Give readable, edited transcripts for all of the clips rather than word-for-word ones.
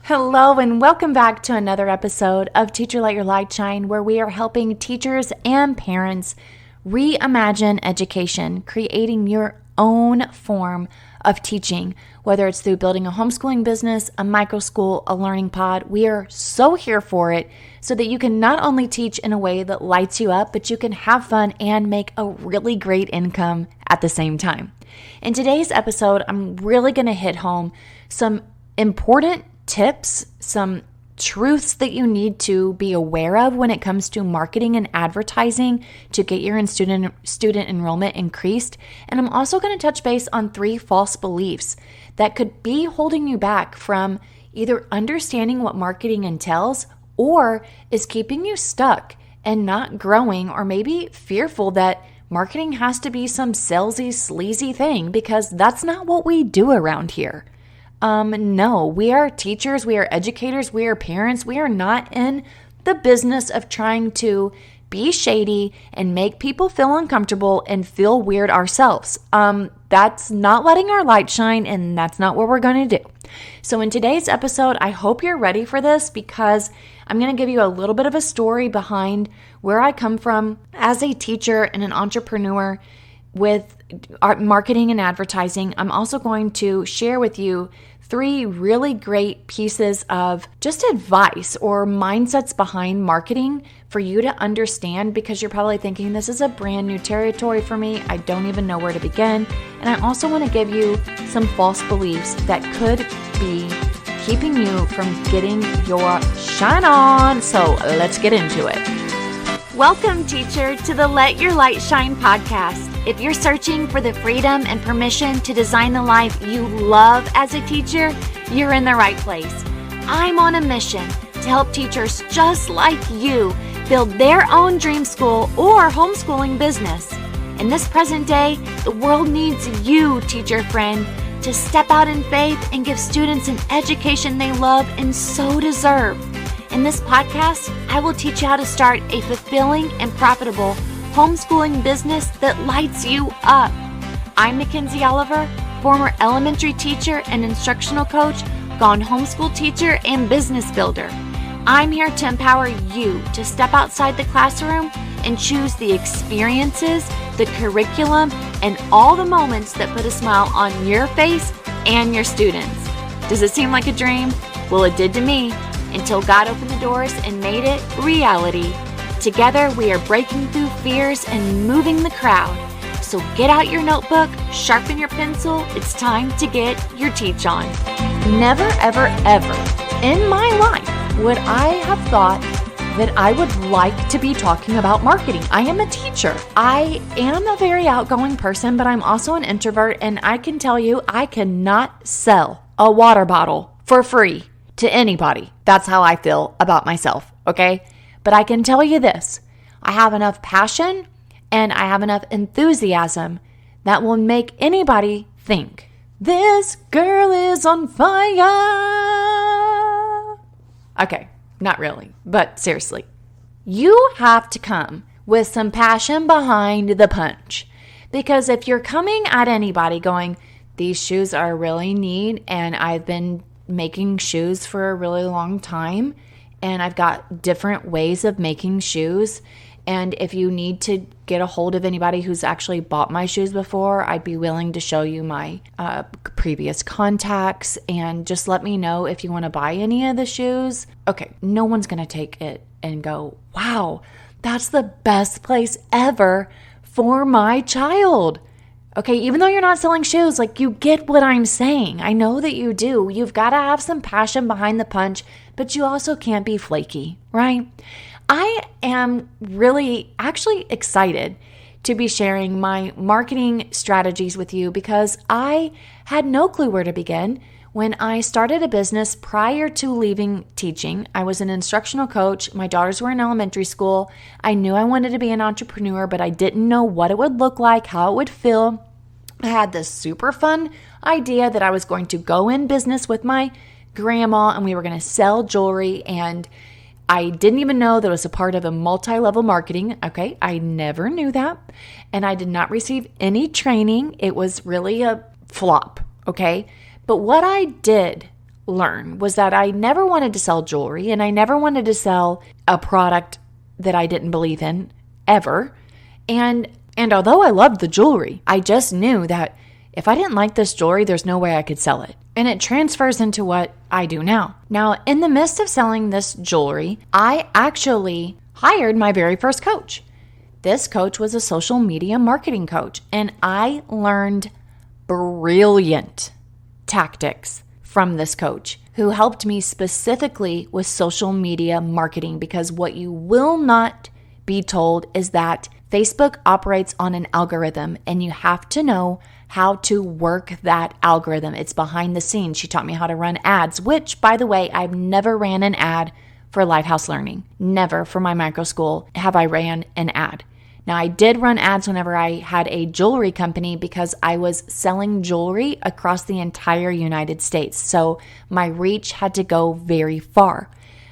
Hello and welcome back to another episode of Teacher Let Your Light Shine, where we are helping teachers and parents reimagine education, creating your own form of teaching, whether it's through building a homeschooling business, a micro school, a learning pod. We are so here for it so that you can not only teach in a way that lights you up, but you can have fun and make a really great income at the same time. In today's episode, I'm really going to hit home some important tips, some truths that you need to be aware of when it comes to marketing and advertising to get your student enrollment increased. And I'm also going to touch base on 3 false beliefs that could be holding you back from either understanding what marketing entails or is keeping you stuck and not growing, or maybe fearful that marketing has to be some salesy, sleazy thing, because that's not what we do around here. No, we are teachers, we are educators, we are parents. We are not in the business of trying to be shady and make people feel uncomfortable and feel weird ourselves. That's not letting our light shine, and that's not what we're going to do. So in today's episode, I hope you're ready for this, because I'm going to give you a little bit of a story behind where I come from as a teacher and an entrepreneur with marketing and advertising. I'm also going to share with you 3 really great pieces of just advice or mindsets behind marketing for you to understand, because you're probably thinking, this is a brand new territory for me. I don't even know where to begin. And I also want to give you some false beliefs that could be keeping you from getting your shine on. So let's get into it. Welcome, teacher, to the Let Your Light Shine podcast. If you're searching for the freedom and permission to design the life you love as a teacher, you're in the right place. I'm on a mission to help teachers just like you build their own dream school or homeschooling business. In this present day, the world needs you, teacher friend, to step out in faith and give students an education they love and so deserve. In this podcast, I will teach you how to start a fulfilling and profitable homeschooling business that lights you up. I'm Makenzie Oliver, former elementary teacher and instructional coach, gone homeschool teacher and business builder. I'm here to empower you to step outside the classroom and choose the experiences, the curriculum, and all the moments that put a smile on your face and your students. Does it seem like a dream? Well, it did to me, until God opened the doors and made it reality. Together, we are breaking through fears and moving the crowd. So get out your notebook, sharpen your pencil. It's time to get your teach on. Never, ever, ever in my life would I have thought that I would like to be talking about marketing. I am a teacher. I am a very outgoing person, but I'm also an introvert, and I can tell you I cannot sell a water bottle for free to anybody. That's how I feel about myself, okay? But I can tell you this, I have enough passion and I have enough enthusiasm that will make anybody think, this girl is on fire. Okay, not really, but seriously. You have to come with some passion behind the punch. Because if you're coming at anybody going, these shoes are really neat and I've been making shoes for a really long time, and I've got different ways of making shoes, and if you need to get a hold of anybody who's actually bought my shoes before, I'd be willing to show you my previous contacts, and just let me know if you want to buy any of the shoes. Okay, no one's going to take it and go, wow, that's the best place ever for my child. Okay, even though you're not selling shoes, like, you get what I'm saying. I know that you do. You've got to have some passion behind the punch, but you also can't be flaky, right? I am really actually excited to be sharing my marketing strategies with you, because I had no clue where to begin when I started a business prior to leaving teaching. I was an instructional coach. My daughters were in elementary school. I knew I wanted to be an entrepreneur, but I didn't know what it would look like, how it would feel. I had this super fun idea that I was going to go in business with my grandma and we were going to sell jewelry, and I didn't even know that it was a part of a multi-level marketing. Okay, I never knew that, and I did not receive any training. It was really a flop, okay? But what I did learn was that I never wanted to sell jewelry, and I never wanted to sell a product that I didn't believe in ever. And although I loved the jewelry, I just knew that if I didn't like this jewelry, there's no way I could sell it. And it transfers into what I do now. Now, in the midst of selling this jewelry, I actually hired my very first coach. This coach was a social media marketing coach, and I learned brilliant tactics from this coach who helped me specifically with social media marketing, because what you will not be told is that Facebook operates on an algorithm, and you have to know how to work that algorithm. It's behind the scenes. She taught me how to run ads, which, by the way, I've never ran an ad for Lifehouse Learning. Never for my micro school have I ran an ad. Now, I did run ads whenever I had a jewelry company because I was selling jewelry across the entire United States. So my reach had to go very far.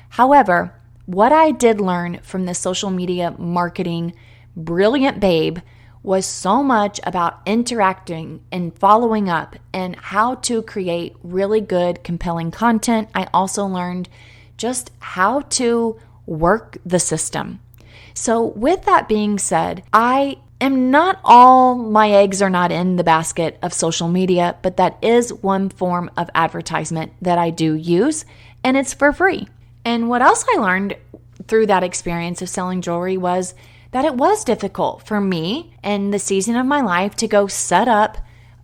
However, what I did learn from the social media marketing brilliant babe was so much about interacting and following up and how to create really good, compelling content. I also learned just how to work the system. So with that being said, I am not all my eggs are not in the basket of social media, but that is one form of advertisement that I do use, and it's for free. And what else I learned through that experience of selling jewelry was that it was difficult for me in the season of my life to go set up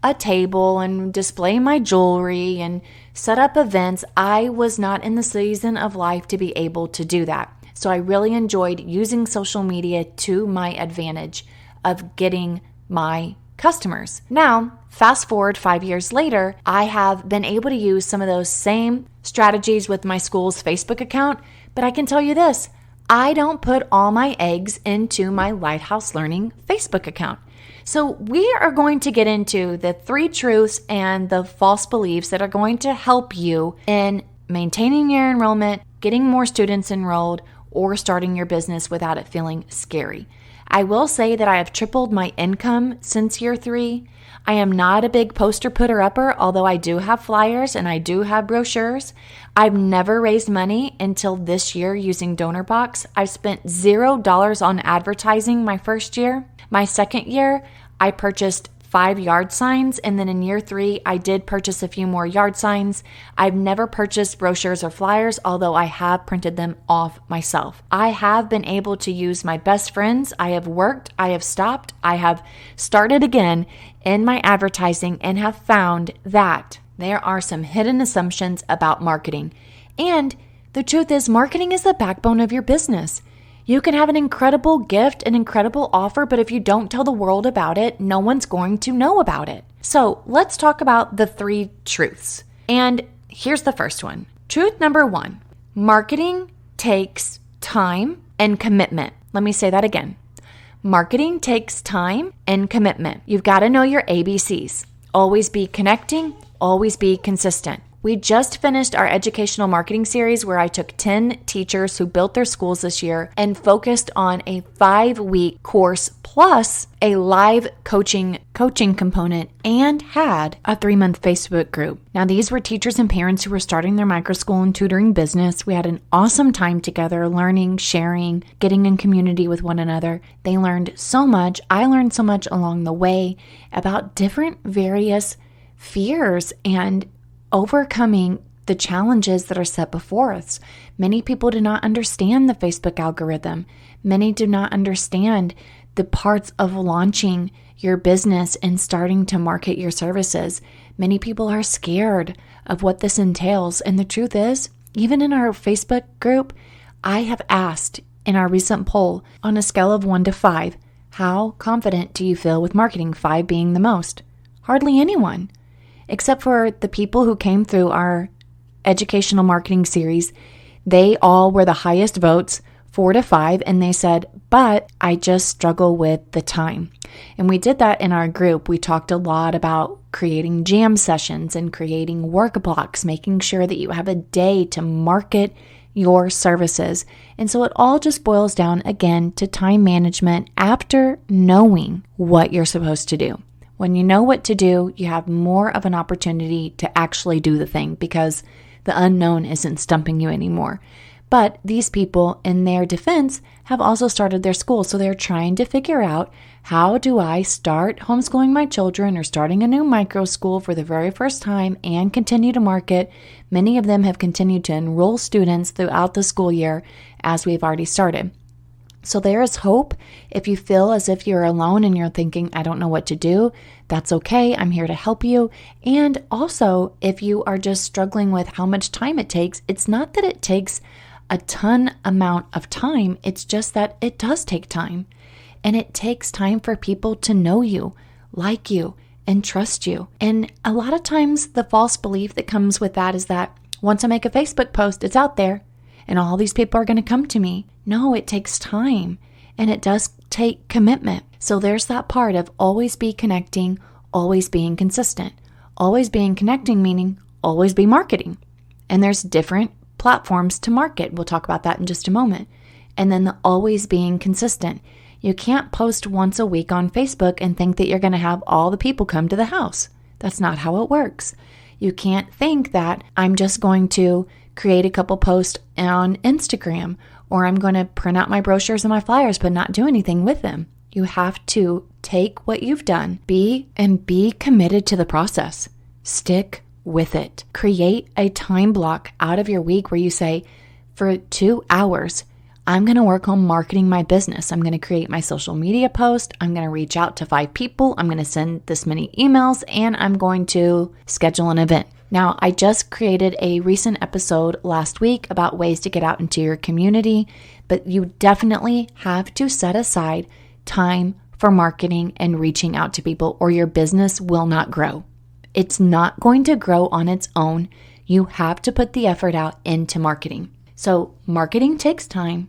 a table and display my jewelry and set up events. I was not in the season of life to be able to do that. So I really enjoyed using social media to my advantage of getting my customers. Now, fast forward 5 years later, I have been able to use some of those same strategies with my school's Facebook account, but I can tell you this, I don't put all my eggs into my Lighthouse Learning Facebook account. So we are going to get into the 3 truths and the false beliefs that are going to help you in maintaining your enrollment, getting more students enrolled, or starting your business without it feeling scary. I will say that I have tripled my income since year 3. I am not a big poster putter-upper, although I do have flyers and I do have brochures. I've never raised money until this year using DonorBox. I've spent $0 on advertising my first year. My second year, I purchased 5 yard signs, and then in year 3, I did purchase a few more yard signs. I've never purchased brochures or flyers, although I have printed them off myself. I have been able to use my best friends. I have worked, I have stopped, I have started again in my advertising and have found that there are some hidden assumptions about marketing. And the truth is, marketing is the backbone of your business. You can have an incredible gift, an incredible offer, but if you don't tell the world about it, no one's going to know about it. So let's talk about the 3 truths. And here's the first one. Truth number 1, marketing takes time and commitment. Let me say that again. Marketing takes time and commitment. You've got to know your ABCs. Always be connecting, always be consistent. We just finished our educational marketing series where I took 10 teachers who built their schools this year and focused on a 5-week course plus a live coaching component and had a 3-month Facebook group. Now, these were teachers and parents who were starting their micro school and tutoring business. We had an awesome time together, learning, sharing, getting in community with one another. They learned so much. I learned so much along the way about different various fears and overcoming the challenges that are set before us. Many people do not understand the Facebook algorithm. Many do not understand the parts of launching your business and starting to market your services. Many people are scared of what this entails. And the truth is, even in our Facebook group, I have asked in our recent poll on a scale of 1 to 5, how confident do you feel with marketing? 5 being the most. Hardly anyone. Except for the people who came through our educational marketing series. They all were the highest votes, 4 to 5, and they said, but I just struggle with the time. And we did that in our group. We talked a lot about creating jam sessions and creating work blocks, making sure that you have a day to market your services. And so it all just boils down again to time management after knowing what you're supposed to do. When you know what to do, you have more of an opportunity to actually do the thing because The unknown isn't stumping you anymore. But these people, in their defense, have also started their school. So they're trying to figure out, how do I start homeschooling my children or starting a new micro school for the very first time and continue to market? Many of them have continued to enroll students throughout the school year as we've already started. So there is hope. If you feel as if you're alone and you're thinking, I don't know what to do, that's okay. I'm here to help you. And also, if you are just struggling with how much time it takes, it's not that it takes a ton amount of time. It's just that it does take time. And it takes time for people to know you, like you, and trust you. And a lot of times the false belief that comes with that is that once I make a Facebook post, it's out there and all these people are going to come to me. No, it takes time and it does take commitment. So there's that part of always be connecting, always being consistent. Always being connecting meaning always be marketing. And there's different platforms to market. We'll talk about that in just a moment. And then the always being consistent. You can't post once a week on Facebook and think that you're going to have all the people come to the house. That's not how it works. You can't think that I'm just going to create a couple posts on Instagram, or I'm going to print out my brochures and my flyers but not do anything with them. You have to take what you've done, be committed to the process. Stick with it. Create a time block out of your week where you say, for 2 hours, I'm going to work on marketing my business. I'm going to create my social media post. I'm going to reach out to 5 people. I'm going to send this many emails, and I'm going to schedule an event. Now, I just created a recent episode last week about ways to get out into your community, but you definitely have to set aside time for marketing and reaching out to people, or your business will not grow. It's not going to grow on its own. You have to put the effort out into marketing. So marketing takes time.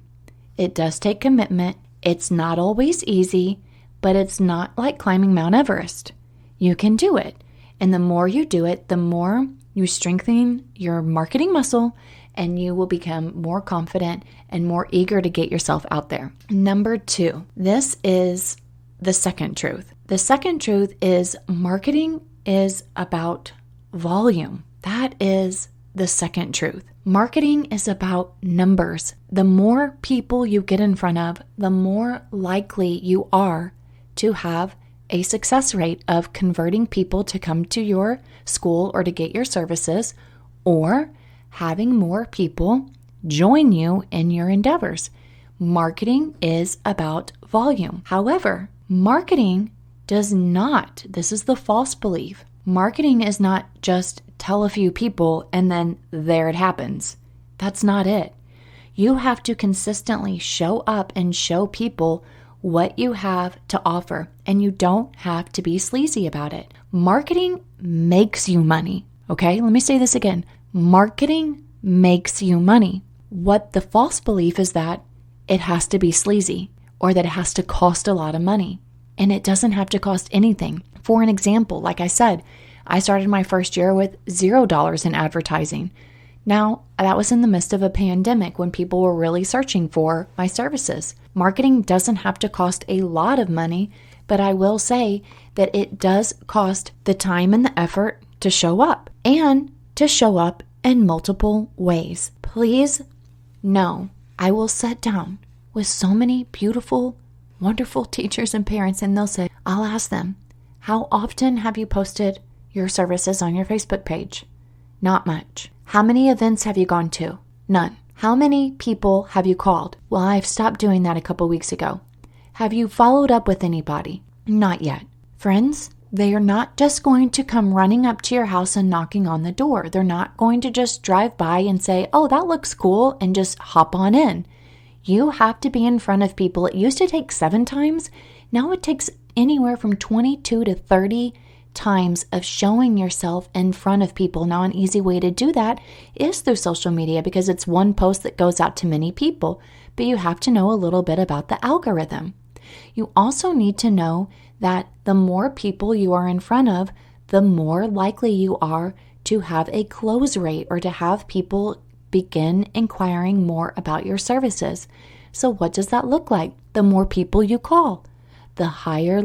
It does take commitment. It's not always easy, but it's not like climbing Mount Everest. You can do it. And the more you do it, the more you strengthen your marketing muscle, and you will become more confident and more eager to get yourself out there. Number 2, this is the second truth. The second truth is marketing is about volume. That is the second truth. Marketing is about numbers. The more people you get in front of, the more likely you are to have a success rate of converting people to come to your school or to get your services, or having more people join you in your endeavors. Marketing is about volume. However, marketing does not, this is the false belief, marketing is not just tell a few people and then there it happens. That's not it. You have to consistently show up and show people what you have to offer, and you don't have to be sleazy about it. Marketing makes you money. Okay, let me say this again. Marketing makes you money. What the false belief is that it has to be sleazy, or that it has to cost a lot of money. And it doesn't have to cost anything. For an example, like I said, I started my first year with $0 in advertising. Now, that was in the midst of a pandemic when people were really searching for my services. Marketing doesn't have to cost a lot of money, but I will say that it does cost the time and the effort to show up, and to show up in multiple ways. Please know, I will sit down with so many beautiful, wonderful teachers and parents, and they'll say, I'll ask them, how often have you posted your services on your Facebook page? Not much. How many events have you gone to? None. How many people have you called? Well, I've stopped doing that a couple weeks ago. Have you followed up with anybody? Not yet. Friends, they are not just going to come running up to your house and knocking on the door. They're not going to just drive by and say, oh, that looks cool, and just hop on in. You have to be in front of people. It used to take 7 times. Now it takes anywhere from 22 to 30 times of showing yourself in front of people. Now, an easy way to do that is through social media, because it's one post that goes out to many people, but you have to know a little bit about the algorithm. You also need to know that the more people you are in front of, the more likely you are to have a close rate, or to have people begin inquiring more about your services. So what does that look like? The more people you call, the higher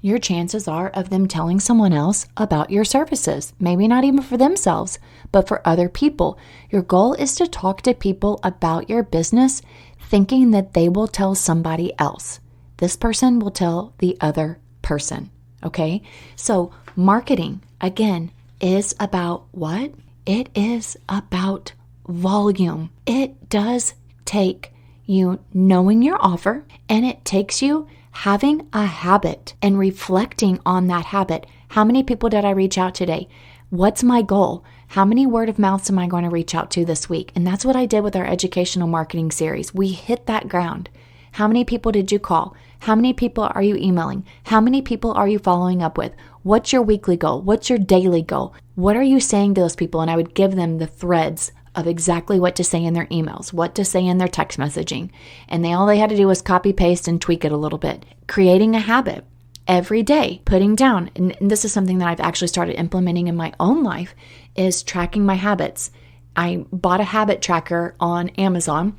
your chances are of them telling someone else about your services. Maybe not even for themselves, but for other people. Your goal is to talk to people about your business, thinking that they will tell somebody else. This person will tell the other person. Okay? So marketing, again, is about what? It is about volume. It does take you knowing your offer, and it takes you having a habit and reflecting on that habit. How many people did I reach out today? What's my goal? How many word of mouths am I going to reach out to this week? And that's what I did with our educational marketing series. We hit that ground. How many people did you call? How many people are you emailing? How many people are you following up with? What's your weekly goal? What's your daily goal? What are you saying to those people? And I would give them the threads of exactly what to say in their emails, what to say in their text messaging. And all they had to do was copy, paste, and tweak it a little bit. Creating a habit every day, putting down, and this is something that I've actually started implementing in my own life, is tracking my habits. I bought a habit tracker on Amazon.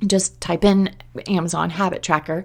Just type in Amazon habit tracker,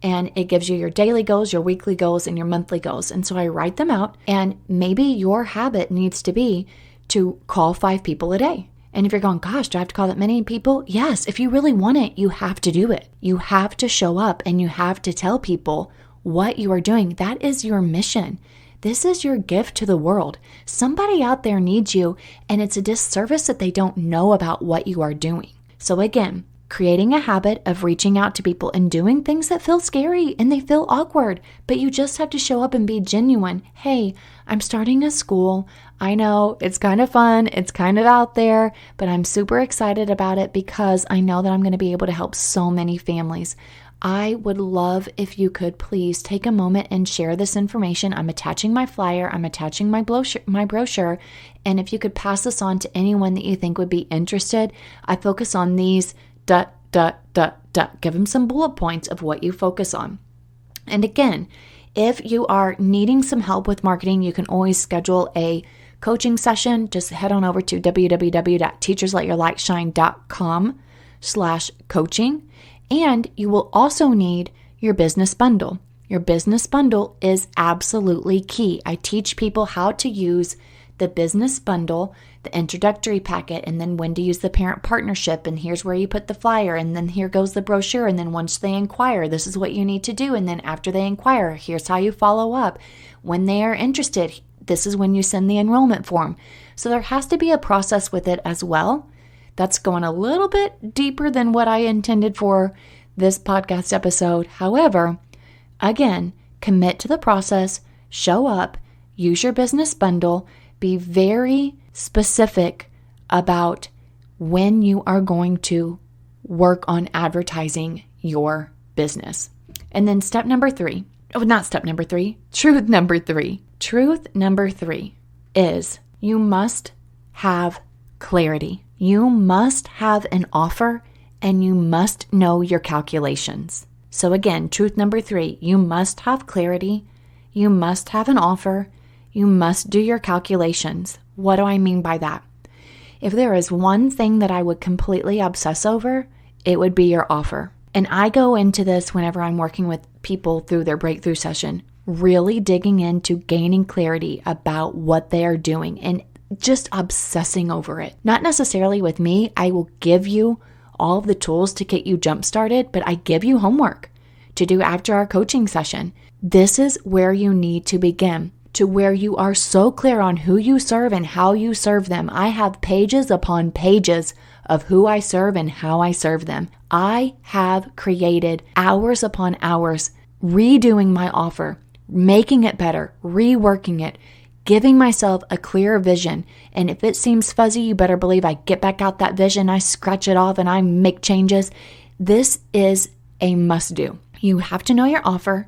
and it gives you your daily goals, your weekly goals, and your monthly goals. And so I write them out, and maybe your habit needs to be to call 5 people a day. And if you're going, gosh, do I have to call that many people? Yes, if you really want it, you have to do it. You have to show up, and you have to tell people what you are doing. That is your mission. This is your gift to the world. Somebody out there needs you, and it's a disservice that they don't know about what you are doing. So again, creating a habit of reaching out to people and doing things that feel scary and they feel awkward, but you just have to show up and be genuine. Hey, I'm starting a school. I know it's kind of fun. It's kind of out there, but I'm super excited about it because I know that I'm going to be able to help so many families. I would love if you could please take a moment and share this information. I'm attaching my flyer. I'm attaching my brochure. And if you could pass this on to anyone that you think would be interested, I focus on these ... Give them some bullet points of what you focus on. And again, if you are needing some help with marketing, you can always schedule a coaching session. Just head on over to www.teachersletyourlightshine.com/coaching. And you will also need your business bundle. Your business bundle is absolutely key. I teach people how to use the business bundle, the introductory packet, and then when to use the parent partnership, and here's where you put the flyer, and then here goes the brochure, and then once they inquire, this is what you need to do, and then after they inquire, here's how you follow up. When they are interested, this is when you send the enrollment form. So there has to be a process with it as well. That's going a little bit deeper than what I intended for this podcast episode. However, again, commit to the process, show up, use your business bundle, be very specific about when you are going to work on advertising your business. And then truth number 3 is you must have clarity. You must have an offer, and you must know your calculations. So again, truth number 3, you must have clarity. You must have an offer. You must do your calculations. What do I mean by that? If there is one thing that I would completely obsess over, it would be your offer. And I go into this whenever I'm working with people through their breakthrough session, really digging into gaining clarity about what they are doing and just obsessing over it. Not necessarily with me. I will give you all of the tools to get you jump started, but I give you homework to do after our coaching session. This is where you need to begin, to where you are so clear on who you serve and how you serve them. I have pages upon pages of who I serve and how I serve them. I have created hours upon hours redoing my offer, making it better, reworking it, giving myself a clear vision. And if it seems fuzzy, you better believe I get back out that vision, I scratch it off, and I make changes. This is a must do. You have to know your offer,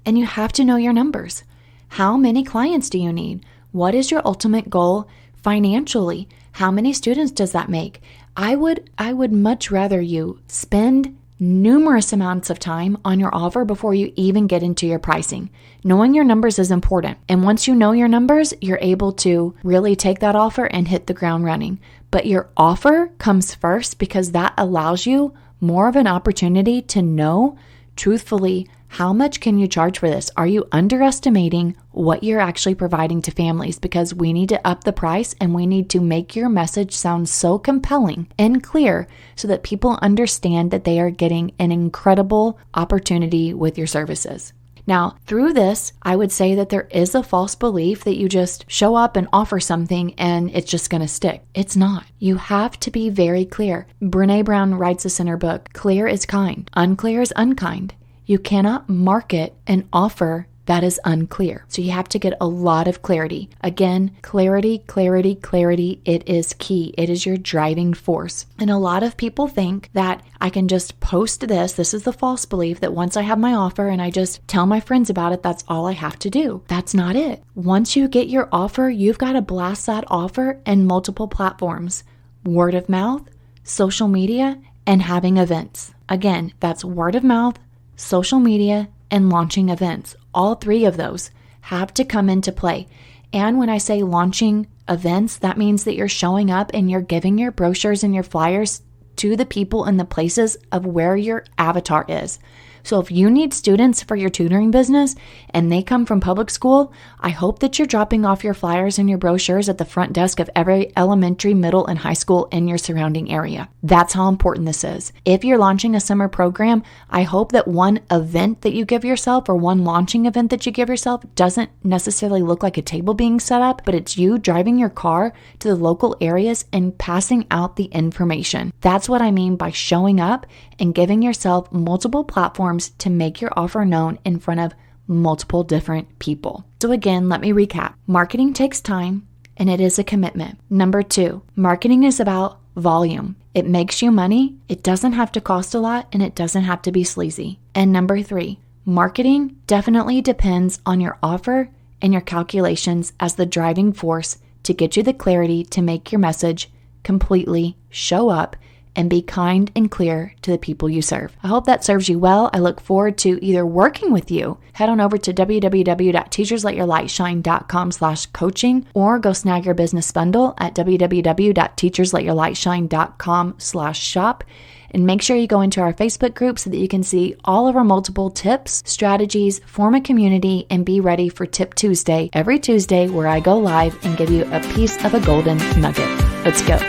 and you have to know your numbers. How many clients do you need? What is your ultimate goal financially? How many students does that make? I would much rather you spend numerous amounts of time on your offer before you even get into your pricing. Knowing your numbers is important. And once you know your numbers, you're able to really take that offer and hit the ground running. But your offer comes first because that allows you more of an opportunity to know truthfully, how much can you charge for this? Are you underestimating what you're actually providing to families? Because we need to up the price and we need to make your message sound so compelling and clear so that people understand that they are getting an incredible opportunity with your services. Now, through this, I would say that there is a false belief that you just show up and offer something and it's just going to stick. It's not. You have to be very clear. Brené Brown writes this in her book, Clear is kind, unclear is unkind. You cannot market an offer that is unclear. So you have to get a lot of clarity. Again, clarity, clarity, clarity. It is key. It is your driving force. And a lot of people think that I can just post this. This is the false belief that once I have my offer and I just tell my friends about it, that's all I have to do. That's not it. Once you get your offer, you've got to blast that offer in multiple platforms. Word of mouth, social media, and having events. Again, that's word of mouth, social media, and launching events. All three of those have to come into play. And when I say launching events, that means that you're showing up and you're giving your brochures and your flyers to the people and the places of where your avatar is. So if you need students for your tutoring business and they come from public school, I hope that you're dropping off your flyers and your brochures at the front desk of every elementary, middle, and high school in your surrounding area. That's how important this is. If you're launching a summer program, I hope that one event that you give yourself or one launching event that you give yourself doesn't necessarily look like a table being set up, but it's you driving your car to the local areas and passing out the information. That's what I mean by showing up and giving yourself multiple platforms to make your offer known in front of multiple different people. So again, let me recap. Marketing takes time and it is a commitment. Number 2, marketing is about volume. It makes you money. It doesn't have to cost a lot and it doesn't have to be sleazy. And number 3, marketing definitely depends on your offer and your calculations as the driving force to get you the clarity to make your message completely show up and be kind and clear to the people you serve. I hope that serves you well. I look forward to either working with you. Head on over to www.teachersletyourlightshine.com/coaching or go snag your business bundle at www.teachersletyourlightshine.com/shop. And make sure you go into our Facebook group so that you can see all of our multiple tips, strategies, form a community, and be ready for Tip Tuesday every Tuesday where I go live and give you a piece of a golden nugget. Let's go.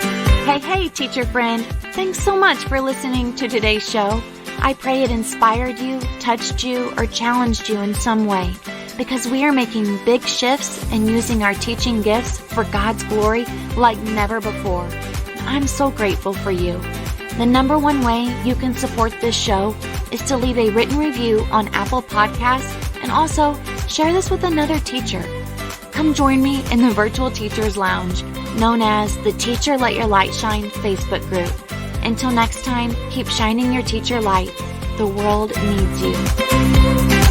Hey, teacher friend. Thanks so much for listening to today's show. I pray it inspired you, touched you, or challenged you in some way, because we are making big shifts and using our teaching gifts for God's glory like never before. I'm so grateful for you. The number one way you can support this show is to leave a written review on Apple Podcasts and also share this with another teacher. Come join me in the Virtual Teachers Lounge, known as the Teacher Let Your Light Shine Facebook group. Until next time, keep shining your teacher light. The world needs you.